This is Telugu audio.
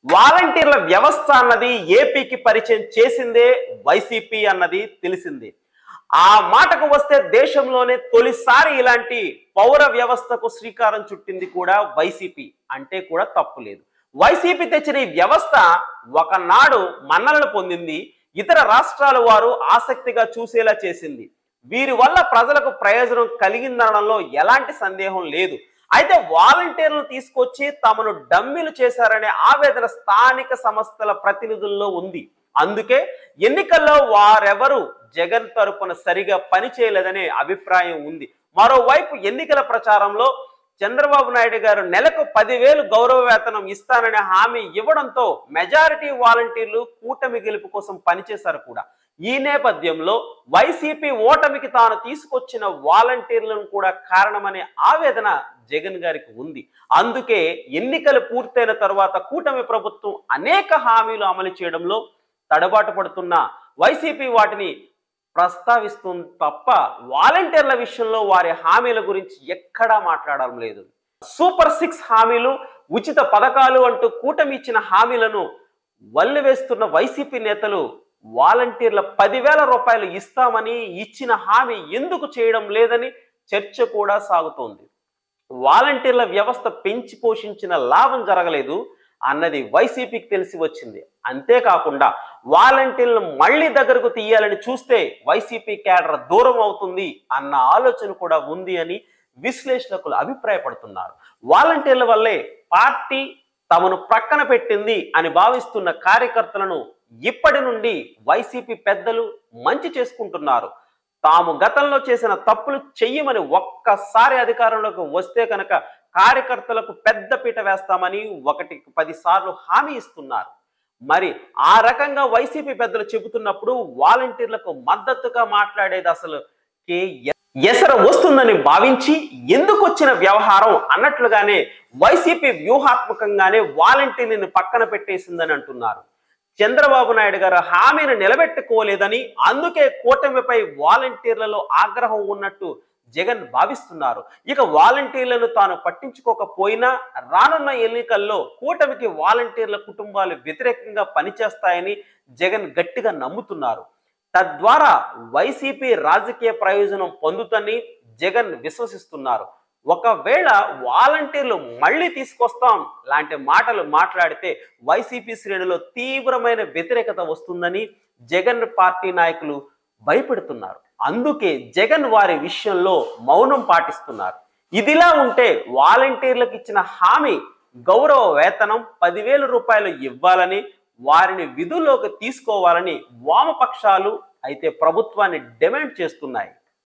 వాలంటీర్ల వ్యవస్థ అన్నది ఏపీకి పరిచయం చేసిందే వైసీపీ అన్నది తెలిసిందే. ఆ మాటకు వస్తే దేశంలోనే తొలిసారి ఇలాంటి పౌర వ్యవస్థకు శ్రీకారం చుట్టింది కూడా వైసీపీ అంటే కూడా తప్పు లేదు. వైసీపీ తెచ్చిన ఈ వ్యవస్థ ఒకనాడు మన్ననలు పొందింది, ఇతర రాష్ట్రాల వారు ఆసక్తిగా చూసేలా చేసింది. వీరి వల్ల ప్రజలకు ప్రయోజనం కలిగిందనడంలో ఎలాంటి సందేహం లేదు. అయితే వాలంటీర్లను తీసుకొచ్చి తమను డమ్మీలు చేశారనే ఆవేదన స్థానిక సంస్థల ప్రతినిధుల్లో ఉంది. అందుకే ఎన్నికల్లో వారెవరు జగన్ తరపున సరిగా పనిచేయలేదనే అభిప్రాయం ఉంది. మరోవైపు ఎన్నికల ప్రచారంలో చంద్రబాబు నాయుడు గారు నెలకు 10,000 గౌరవ వేతనం ఇస్తాననే హామీ ఇవ్వడంతో మెజారిటీ వాలంటీర్లు కూటమి గెలుపు కోసం పనిచేశారు కూడా. ఈ నేపథ్యంలో వైసీపీ ఓటమికి తాను తీసుకొచ్చిన వాలంటీర్లను కూడా కారణమనే ఆవేదన జగన్ గారికి ఉంది. అందుకే ఎన్నికలు పూర్తయిన తర్వాత కూటమి ప్రభుత్వం అనేక హామీలు అమలు చేయడంలో తడబాటు పడుతున్న వైసీపీ వాటిని ప్రస్తావిస్తుంది తప్ప వాలంటీర్ల విషయంలో వారి హామీల గురించి ఎక్కడా మాట్లాడడం లేదు. సూపర్ 6 హామీలు, ఉచిత పథకాలు అంటూ కూటమి ఇచ్చిన హామీలను వల్లివేస్తున్న వైసీపీ నేతలు వాలంటీర్ల 10,000 రూపాయలు ఇస్తామని ఇచ్చిన హామీ ఎందుకు చేయడం లేదని చర్చ కూడా సాగుతోంది. వాలంటీర్ల వ్యవస్థ పెంచి పోషించిన లాభం జరగలేదు అన్నది వైసీపీకి తెలిసి వచ్చింది. అంతేకాకుండా వాలంటీర్లను మళ్లీ దగ్గరకు తీయాలని చూస్తే వైసీపీ క్యాడర్ దూరం అవుతుంది అన్న ఆలోచన కూడా ఉంది అని విశ్లేషకులు అభిప్రాయపడుతున్నారు. వాలంటీర్ల వల్లే పార్టీ తమను ప్రక్కన పెట్టింది అని భావిస్తున్న కార్యకర్తలను ఇప్పటి నుండి వైసీపీ పెద్దలు మంచి చేసుకుంటున్నారు. తాము గతంలో చేసిన తప్పులు చెయ్యమని ఒక్కసారి అధికారంలోకి వస్తే కనుక కార్యకర్తలకు పెద్ద పీట వేస్తామని 1కి 10 సార్లు హామీ ఇస్తున్నారు. మరి ఆ రకంగా వైసీపీ పెద్దలు చెబుతున్నప్పుడు వాలంటీర్లకు మద్దతుగా మాట్లాడేది అసలు ఎసర వస్తుందని భావించి ఎందుకు వచ్చిన వ్యవహారం అన్నట్లుగానే వైసీపీ వ్యూహాత్మకంగానే వాలంటీర్లను పక్కన పెట్టేసిందని అంటున్నారు. చంద్రబాబు నాయుడు గారు హామీని నిలబెట్టుకోలేదని, అందుకే కూటమిపై వాలంటీర్లలో ఆగ్రహం ఉన్నట్టు జగన్ భావిస్తున్నారు. ఇక వాలంటీర్లను తాను పట్టించుకోకపోయినా రానున్న ఎన్నికల్లో కూటమికి వాలంటీర్ల కుటుంబాలు వ్యతిరేకంగా పనిచేస్తాయని జగన్ గట్టిగా నమ్ముతున్నారు. తద్వారా వైసీపీ రాజకీయ ప్రయోజనం పొందుతని జగన్ విశ్వసిస్తున్నారు. ఒకవేళ వాలంటీర్లు మళ్ళీ తీసుకొస్తాం లాంటి మాటలు మాట్లాడితే వైసీపీ శ్రేణులో తీవ్రమైన వ్యతిరేకత వస్తుందని జగన్ పార్టీ నాయకులు భయపెడుతున్నారు. అందుకే జగన్ వారి విషయంలో మౌనం పాటిస్తున్నారు. ఇదిలా ఉంటే వాలంటీర్లకు ఇచ్చిన హామీ గౌరవ వేతనం 10,000 రూపాయలు ఇవ్వాలని, వారిని విధుల్లోకి తీసుకోవాలని వామపక్షాలు అయితే ప్రభుత్వాన్ని డిమాండ్ చేస్తున్నాయి.